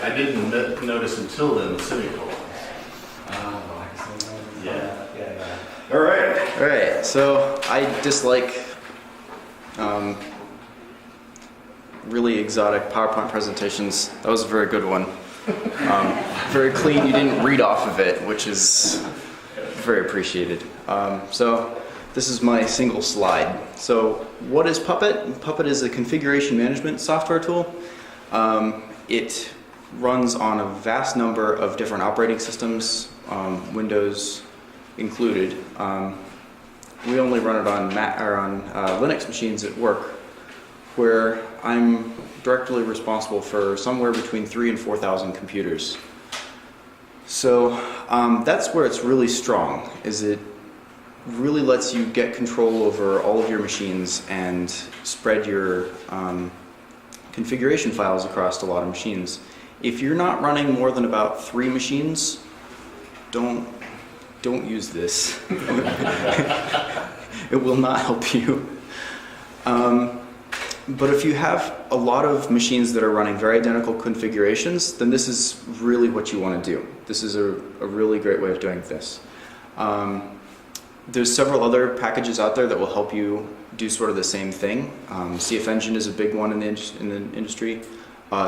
I didn't notice until then the semicolons. Yeah. All right. All right, so I dislike really exotic PowerPoint presentations. That was a very good one. Very clean, you didn't read off of it, which is very appreciated. So this is my single slide. So what is Puppet? Puppet is a configuration management software tool. It runs on a vast number of different operating systems, Windows included. We only run it on Linux machines at work, where I'm directly responsible for somewhere between 3,000 and 4,000 computers. So that's where it's really strong, is it really lets you get control over all of your machines and spread your configuration files across a lot of machines. If you're not running more than about 3 machines, don't use this. It will not help you. But if you have a lot of machines that are running very identical configurations, then this is really what you want to do. This is a really great way of doing this. There's several other packages out there that will help you do sort of the same thing. CF Engine is a big one in the industry.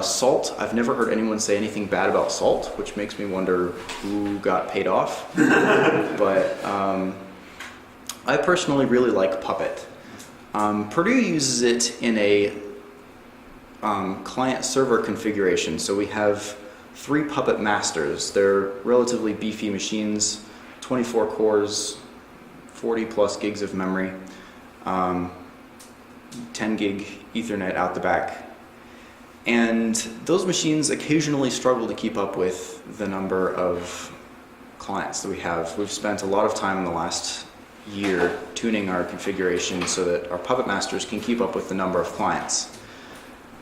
Salt, I've never heard anyone say anything bad about Salt, which makes me wonder who got paid off. But I personally really like Puppet. Purdue uses it in a client-server configuration. So we have 3 Puppet masters. They're relatively beefy machines, 24 cores, 40 plus gigs of memory, 10 gig Ethernet out the back. And those machines occasionally struggle to keep up with the number of clients that we have. We've spent a lot of time in the last year tuning our configuration so that our Puppet masters can keep up with the number of clients.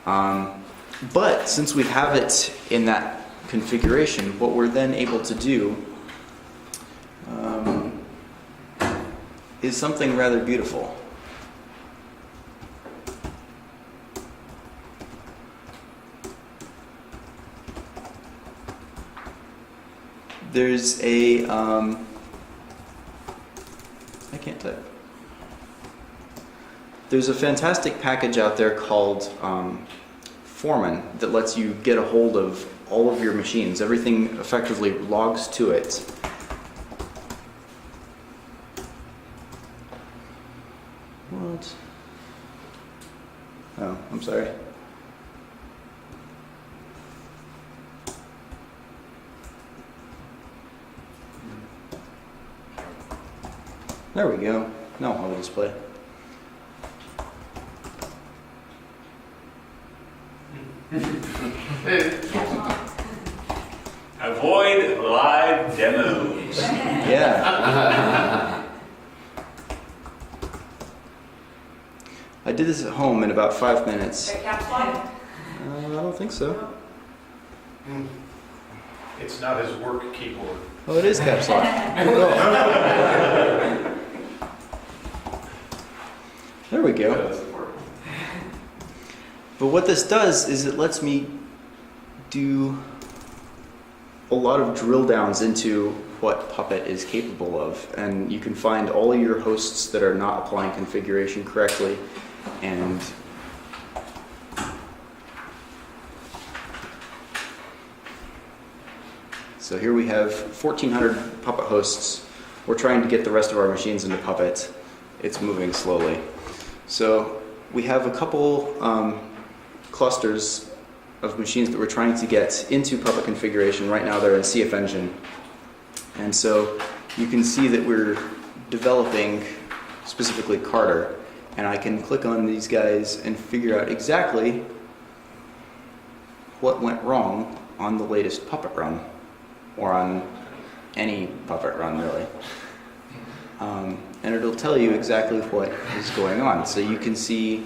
But since we have it in that configuration, what we're then able to do is something rather beautiful. There's a, I can't type. There's a fantastic package out there called Foreman that lets you get a hold of all of your machines. Everything effectively logs to it. What? Oh, I'm sorry. There we go. Now I'll have a display. Avoid live demos. Yeah. I did this at home in about 5 minutes. Caps lock? I don't think so. It's not his work keyboard. Oh, it is caps lock. Oh. There we go. But what this does is it lets me do a lot of drill downs into what Puppet is capable of. And you can find all of your hosts that are not applying configuration correctly. And so here we have 1,400 Puppet hosts. We're trying to get the rest of our machines into Puppet. It's moving slowly. So we have a couple clusters of machines that we're trying to get into Puppet configuration. Right now they're in CF Engine. And so you can see that we're developing specifically Carter. And I can click on these guys and figure out exactly what went wrong on the latest Puppet run, or on any Puppet run really. And it'll tell you exactly what is going on. So you can see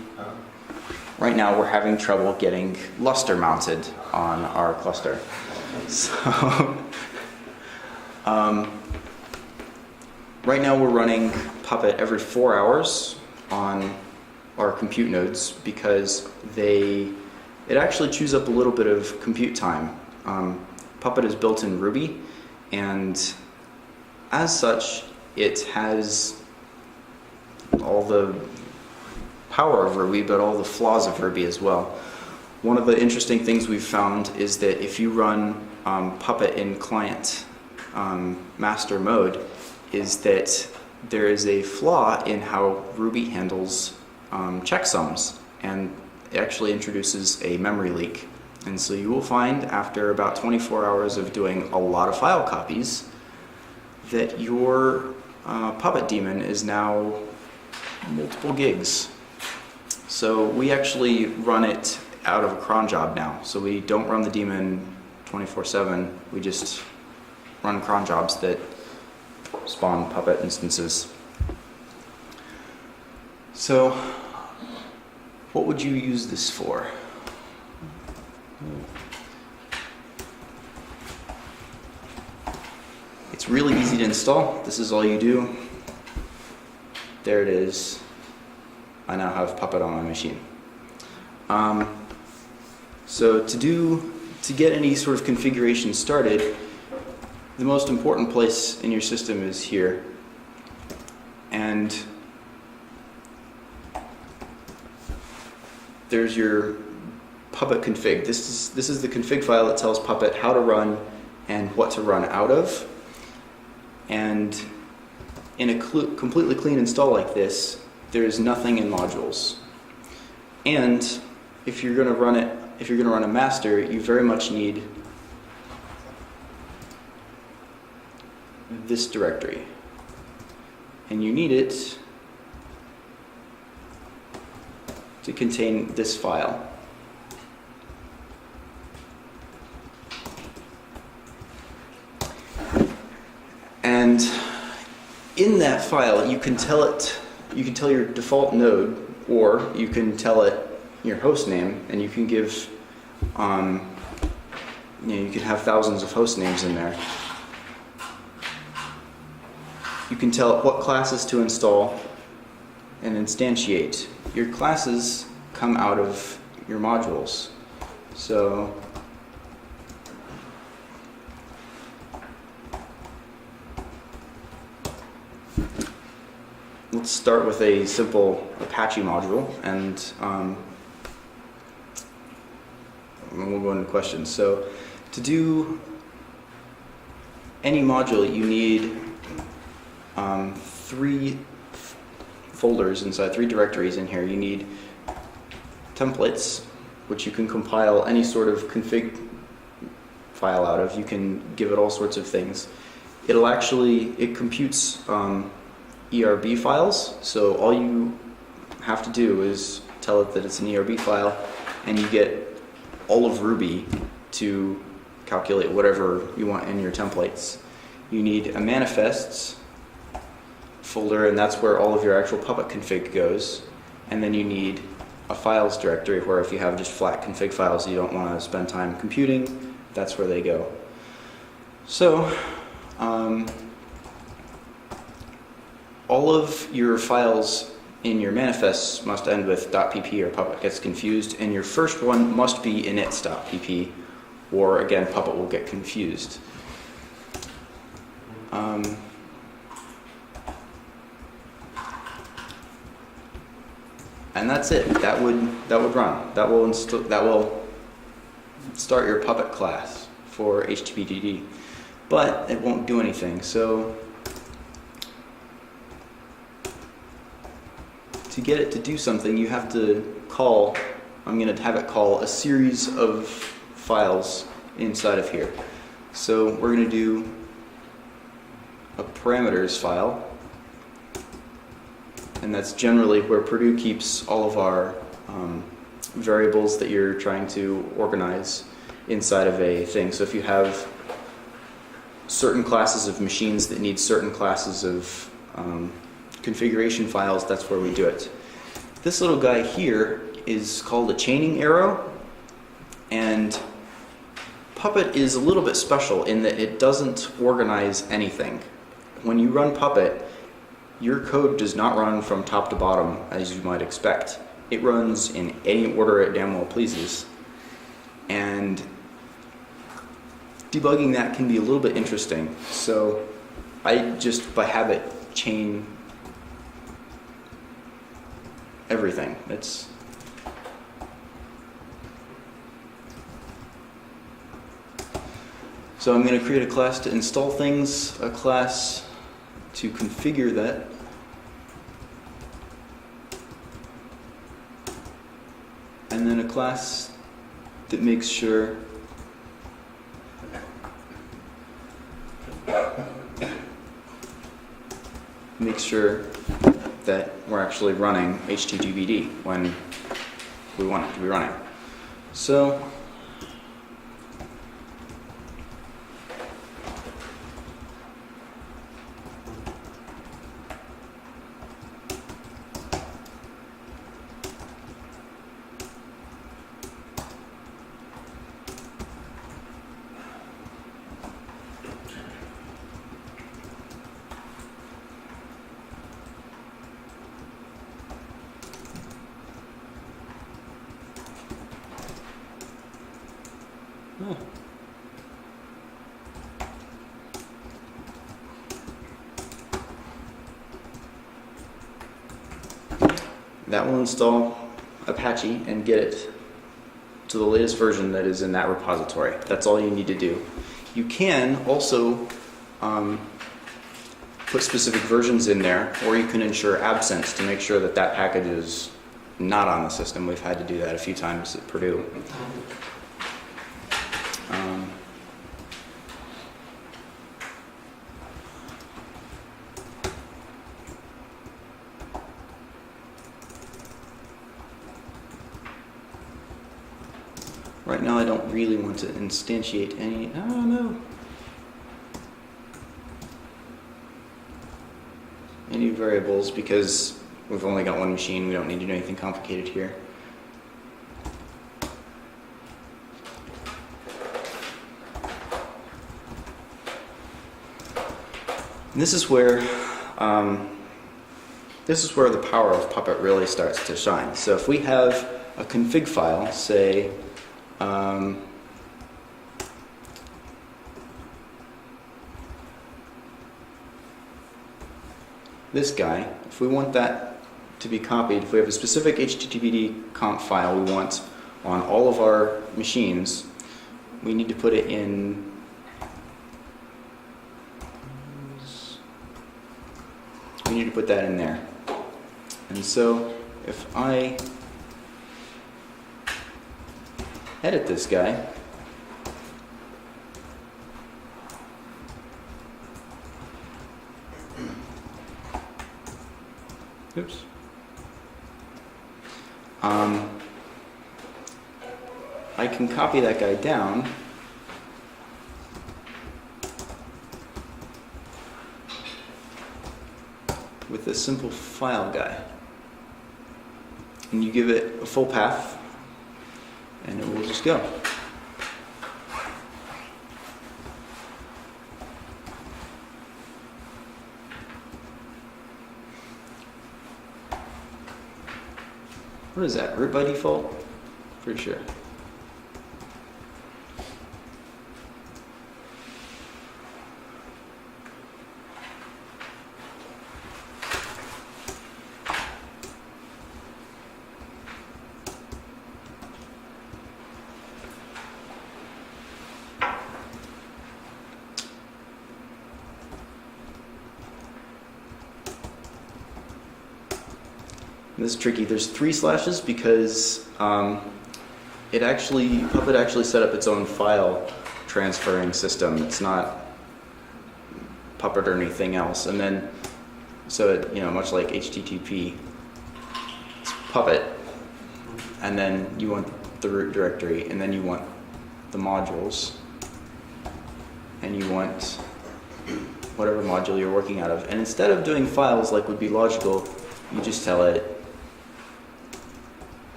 right now we're having trouble getting luster mounted on our cluster. So right now we're running Puppet every 4 hours on our compute nodes because they it actually chews up a little bit of compute time. Puppet is built in Ruby, and as such, it has all the power of Ruby, but all the flaws of Ruby as well. One of the interesting things we've found is that if you run Puppet in client master mode, is that there is a flaw in how Ruby handles checksums, and it actually introduces a memory leak. And so you will find after about 24 hours of doing a lot of file copies that your Puppet daemon is now multiple gigs. So we actually run it out of a cron job now. So we don't run the daemon 24/7. We just run cron jobs that spawn Puppet instances. So what would you use this for? It's really easy to install. This is all you do. There it is. I now have Puppet on my machine. So to get any sort of configuration started, the most important place in your system is here. And there's your Puppet config. This is the config file that tells Puppet how to run and what to run out of. And in a completely clean install like this, there is nothing in modules. And if you're going to run a master, you very much need this directory. And you need it to contain this file. And in that file, you can tell your default node, or you can tell it your host name, and you can give, you can have thousands of host names in there. You can tell it what classes to install and instantiate. Your classes come out of your modules. So let's start with a simple Apache module, and we'll go into questions. So to do any module, you need 3 folders inside, 3 directories in here. You need templates, which you can compile any sort of config file out of. You can give it all sorts of things. It computes ERB files, so all you have to do is tell it that it's an ERB file, and you get all of Ruby to calculate whatever you want in your templates. You need a manifests folder, and that's where all of your actual Puppet config goes. And then you need a files directory, where if you have just flat config files you don't want to spend time computing, that's where they go. So all of your files in your manifests must end with .pp, or Puppet gets confused, and your first one must be init.pp, or again Puppet will get confused. And that's it. That would run. That will start your Puppet class for HTTPD, but it won't do anything. So to get it to do something, you have to call. I'm going to have it call a series of files inside of here. So we're going to do a parameters file. And that's generally where Purdue keeps all of our variables that you're trying to organize inside of a thing. So if you have certain classes of machines that need certain classes of configuration files, that's where we do it. This little guy here is called a chaining arrow, and Puppet is a little bit special in that it doesn't organize anything. When you run Puppet, your code does not run from top to bottom as you might expect. It runs in any order it damn well pleases. And debugging that can be a little bit interesting. So I just, by habit, chain everything. So I'm going to create a class to install things, a class to configure that, and then a class that makes sure that we're actually running HTTPD when we want it to be running. So that will install Apache and get it to the latest version that is in that repository. That's all you need to do. You can also put specific versions in there, or you can ensure absence to make sure that that package is not on the system. We've had to do that a few times at Purdue. Right now I don't really want to instantiate any, any variables because we've only got one machine. We don't need to do anything complicated here. And this is where the power of Puppet really starts to shine. So if we have a config file, say this guy, if we want that to be copied, if we have a specific HTTPD conf file we want on all of our machines, we need to put it in that in there. And so if I edit this guy, oops, I can copy that guy down with a simple file guy, and you give it a full path and it will just go. What is that, root by default? Pretty sure. This is tricky. There's 3 slashes because Puppet actually set up its own file transferring system. It's not Puppet or anything else. And then, so it, much like HTTP, it's Puppet, and then you want the root directory, and then you want the modules, and you want whatever module you're working out of. And instead of doing files like would be logical, you just tell it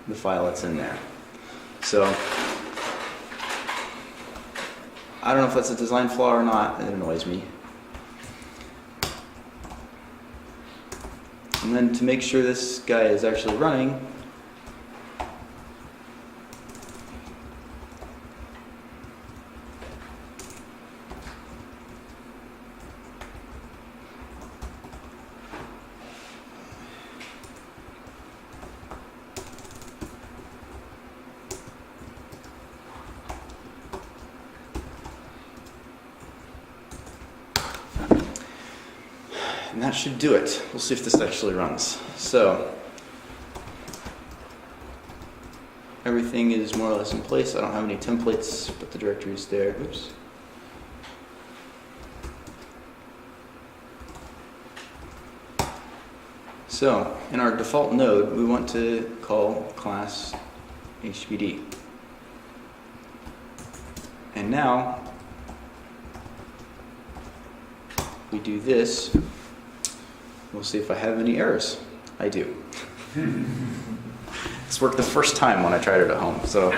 the file that's in there. So I don't know if that's a design flaw or not. It annoys me. And then to make sure this guy is actually running, And that should do it. We'll see if this actually runs. So, everything is more or less in place. I don't have any templates, but the directory is there. Oops. So, in our default node, we want to call class HBD. And now, we do this. We'll see if I have any errors. I do. This worked the first time when I tried it at home, so.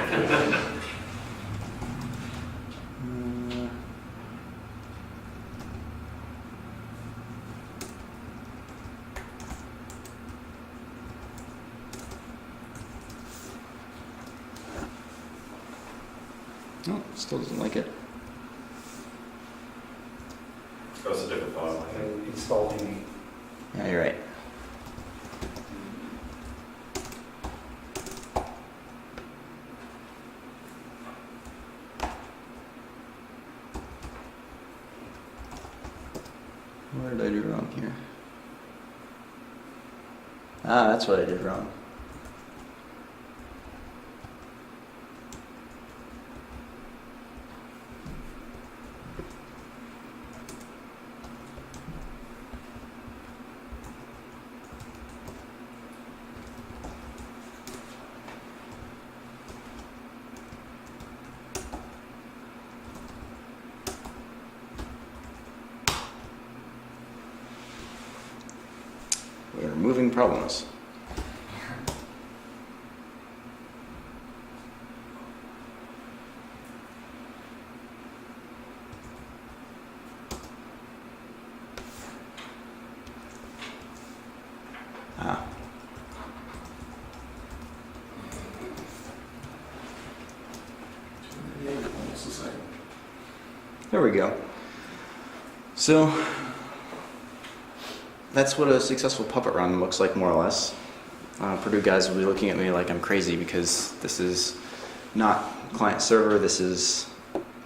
No, still doesn't like it. That's a different file. Install the Yeah, you're right. What did I do wrong here? Ah, that's what I did wrong. We're removing problems. Ah. There we go. So, that's what a successful puppet run looks like, more or less. Purdue guys will be looking at me like I'm crazy because this is not client server, this is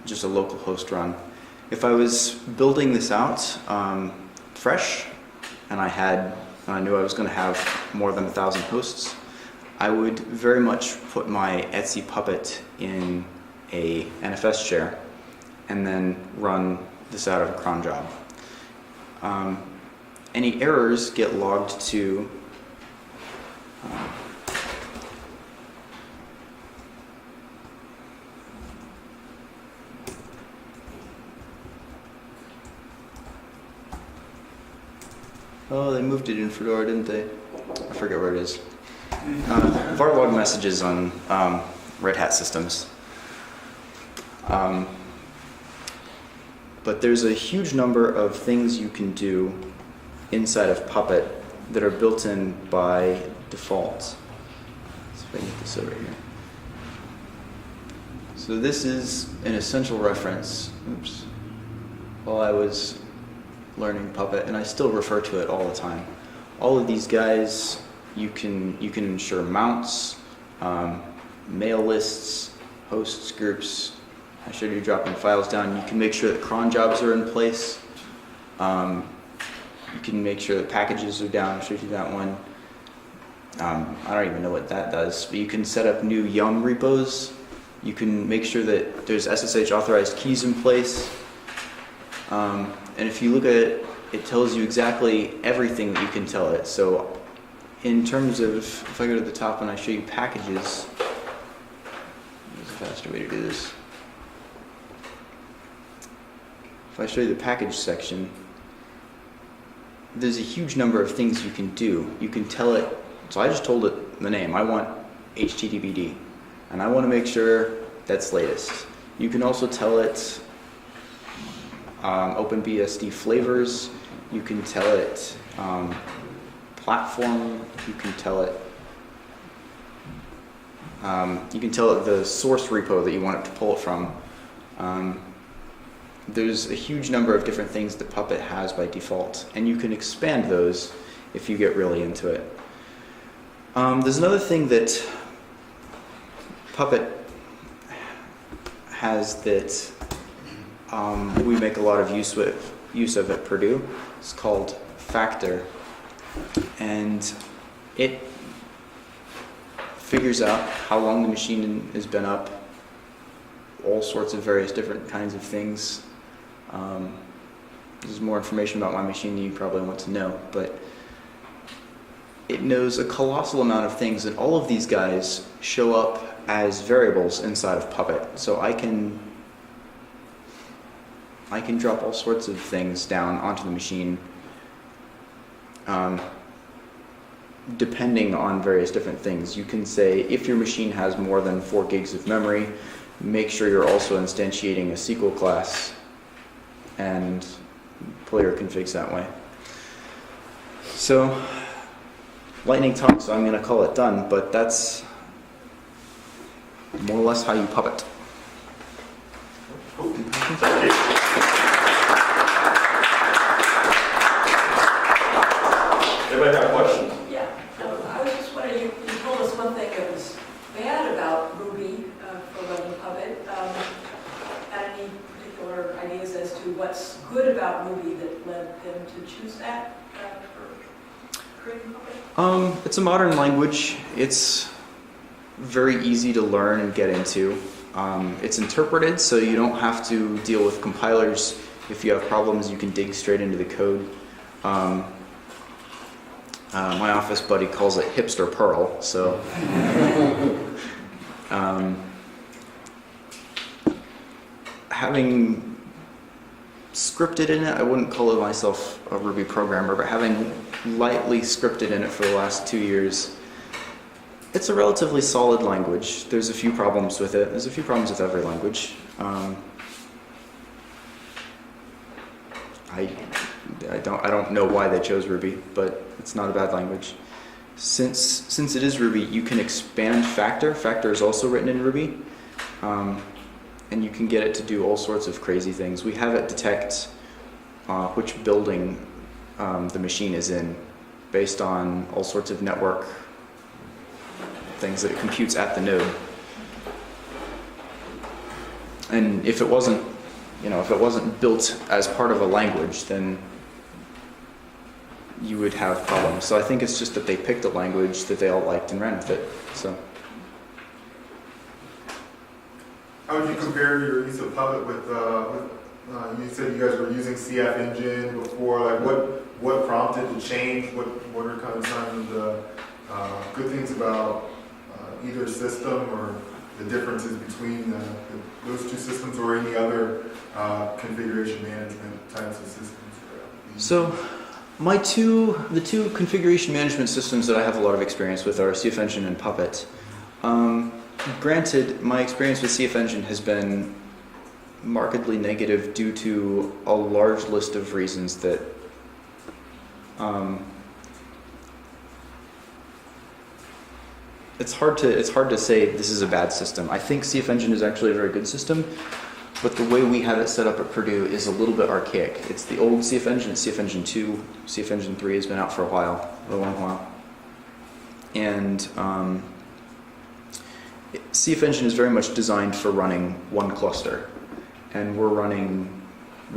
just a local host run. If I was building this out fresh, and I knew I was going to have more than 1,000 hosts, I would very much put my Etsy puppet in a NFS share and then run this out of a cron job. Any errors get logged to oh, they moved it in Fedora, didn't they? I forget where it is. var log messages on Red Hat systems. But there's a huge number of things you can do inside of Puppet that are built in by default. Let's see if I can get this over here. So this is an essential reference. Oops. While I was learning Puppet, and I still refer to it all the time. All of these guys, you can ensure mounts, mail lists, hosts, groups. I showed you dropping files down. You can make sure that cron jobs are in place. You can make sure that packages are down. I showed you that one. I don't even know what that does, but you can set up new Yum repos. You can make sure that there's SSH authorized keys in place. And if you look at it, it tells you exactly everything that you can tell it. So in terms of, if I go to the top and I show you packages, there's a faster way to do this. If I show you the package section, there's a huge number of things you can do. You can tell it, so I just told it the name. I want HTTPD, and I want to make sure that's latest. You can also tell it OpenBSD flavors. You can tell it platform. You can tell it the source repo that you want it to pull it from. There's a huge number of different things that Puppet has by default, and you can expand those if you get really into it. There's another thing that Puppet has that we make a lot of use of at Purdue. It's called factor, and it figures out how long the machine has been up, all sorts of various different kinds of things. There's more information about my machine than you probably want to know, but it knows a colossal amount of things, and all of these guys show up as variables inside of Puppet. So I can drop all sorts of things down onto the machine, depending on various different things. You can say, if your machine has more than 4 gigs of memory, make sure you're also instantiating a SQL class, and pull your configs that way. So, lightning talk, so I'm going to call it done, but that's more or less how you Puppet. Thank you. Anybody have questions? Yeah, I was just wondering, you told us one thing that was bad about Ruby for running Puppet. Any particular ideas as to what's good about Ruby that led them to choose that for creating Puppet? It's a modern language. It's very easy to learn and get into. It's interpreted, so you don't have to deal with compilers. If you have problems, you can dig straight into the code. My office buddy calls it hipster Perl, so having scripted in it, I wouldn't call myself a Ruby programmer, but having lightly scripted in it for the last 2 years, it's a relatively solid language. There's a few problems with it. There's a few problems with every language. I don't know why they chose Ruby, but it's not a bad language. Since it is Ruby, you can expand factor. Factor is also written in Ruby, and you can get it to do all sorts of crazy things. We have it detect which building the machine is in based on all sorts of network things that it computes at the node. And if it wasn't built as part of a language, then you would have problems. So I think it's just that they picked a language that they all liked and ran with it. So. How would you compare your use of Puppet with you said you guys were using CF Engine before? Like, what prompted the change? What are kind of some of the good things about either system, or the differences between those two systems, or any other configuration management types of systems? So, the two configuration management systems that I have a lot of experience with are CF Engine and Puppet. Granted, my experience with CF Engine has been markedly negative due to a large list of reasons that it's hard to say this is a bad system. I think CF Engine is actually a very good system, but the way we have it set up at Purdue is a little bit archaic. It's the old CF Engine, it's CF Engine 2. CF Engine 3 has been out for a long while. And CF Engine is very much designed for running one cluster. And we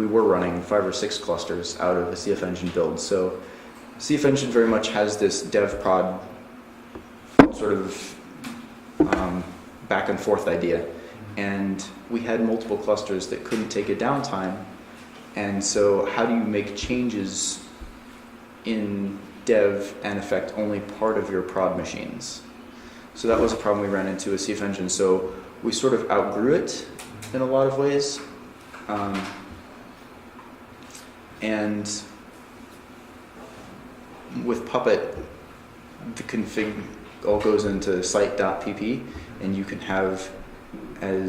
were running 5 or 6 clusters out of a CF Engine build. So CF Engine very much has this dev prod sort of back and forth idea. And we had multiple clusters that couldn't take a downtime. And so how do you make changes in dev and affect only part of your prod machines? So that was a problem we ran into with CF Engine. So we sort of outgrew it in a lot of ways. And with Puppet, the config all goes into site.pp, and you can have a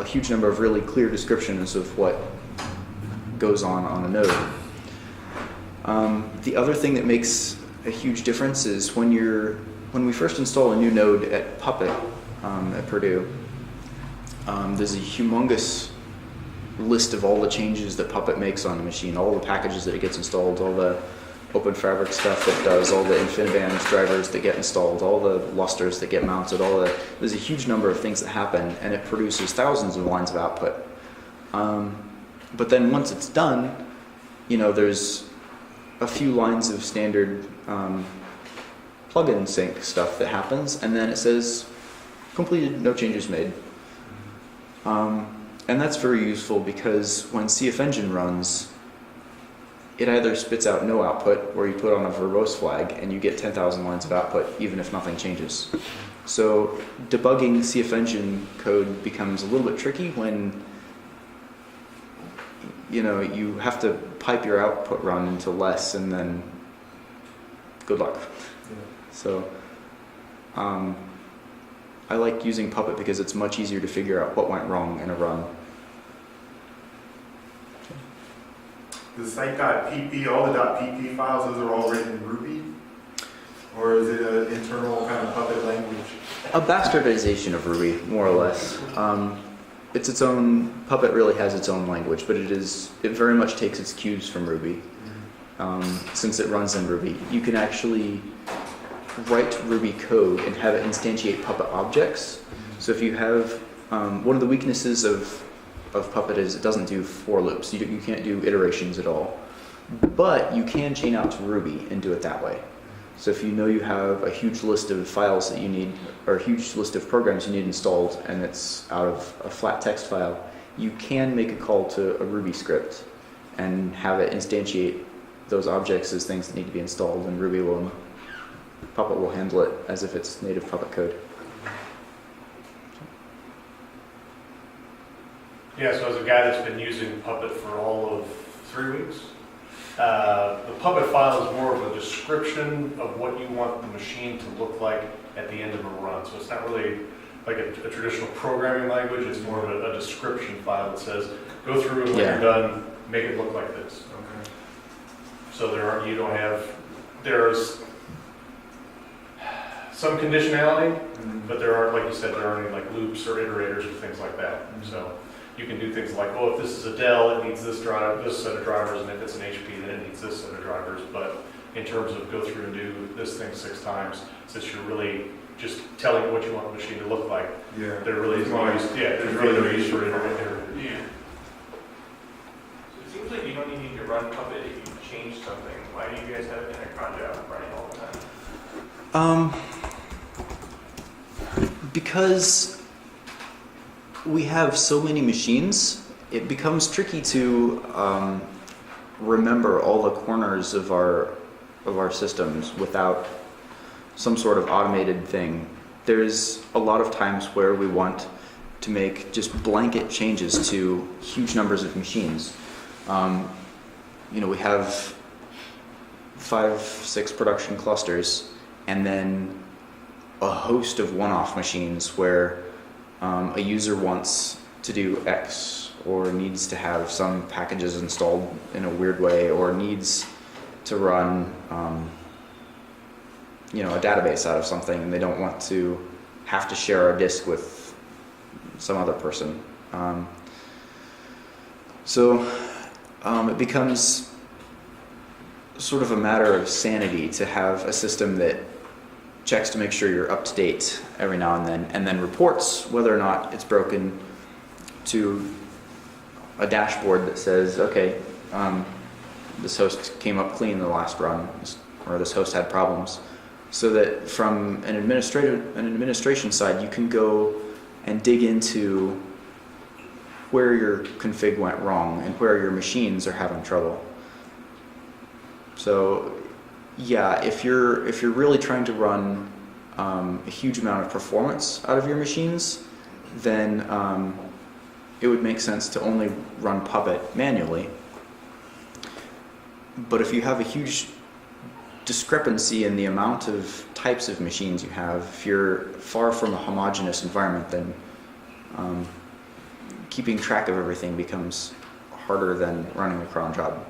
huge number of really clear descriptions of what goes on a node. The other thing that makes a huge difference is when we first install a new node at Puppet at Purdue, there's a humongous list of all the changes that Puppet makes on the machine, all the packages that it gets installed, all the Open Fabric stuff it does, all the InfiniBand drivers that get installed, all the lusters that get mounted, there's a huge number of things that happen, and it produces thousands of lines of output. But then once it's done, there's a few lines of standard plug-in sync stuff that happens, and then it says completed, no changes made. And that's very useful because when CF Engine runs, it either spits out no output, or you put on a verbose flag and you get 10,000 lines of output even if nothing changes. So debugging CF Engine code becomes a little bit tricky when you have to pipe your output run into less, and then good luck. Yeah. So I like using Puppet because it's much easier to figure out what went wrong in a run. The site.pp, all the .pp files, those are all written in Ruby? Or is it an internal kind of Puppet language? A bastardization of Ruby, more or less. It's its own, Puppet really has its own language, but it very much takes its cues from Ruby. Since it runs in Ruby, you can actually write Ruby code and have it instantiate Puppet objects. So if you have, one of the weaknesses of Puppet is it doesn't do for loops. You can't do iterations at all. But you can chain out to Ruby and do it that way. So if you have a huge list of files that you need, or a huge list of programs you need installed, and it's out of a flat text file, you can make a call to a Ruby script and have it instantiate those objects as things that need to be installed, and Puppet will handle it as if it's native Puppet code. Yeah, so as a guy that's been using Puppet for all of 3 weeks, the Puppet file is more of a description of what you want the machine to look like at the end of a run. So it's not really like a traditional programming language, it's more of a description file that says, go through and when you're done, make it look like this. Okay. So there's some conditionality, but there aren't, like you said, there aren't any like loops or iterators or things like that. So you can do things like, oh, if this is a Dell, it needs this set of drivers, and if it's an HP, then it needs this set of drivers. But in terms of go through and do this thing 6 times, since you're really just telling it what you want the machine to look like, Yeah. there really is no use. Yeah, there's really no use for iterator. Yeah. So it seems like you don't need to run Puppet if you change something. Why do you guys have an cron job running all the time? Because we have so many machines, it becomes tricky to remember all the corners of our systems without some sort of automated thing. There's a lot of times where we want to make just blanket changes to huge numbers of machines. We have 5-6 production clusters, and then a host of one-off machines where a user wants to do X, or needs to have some packages installed in a weird way, or needs to run a database out of something, and they don't want to have to share a disk with some other person. It becomes sort of a matter of sanity to have a system that checks to make sure you're up to date every now and then reports whether or not it's broken to a dashboard that says, okay, this host came up clean in the last run, or this host had problems. So that from an administration side, you can go and dig into where your config went wrong and where your machines are having trouble. So yeah, if you're really trying to run a huge amount of performance out of your machines, then it would make sense to only run Puppet manually. But if you have a huge discrepancy in the amount of types of machines you have, if you're far from a homogeneous environment, then keeping track of everything becomes harder than running a cron job.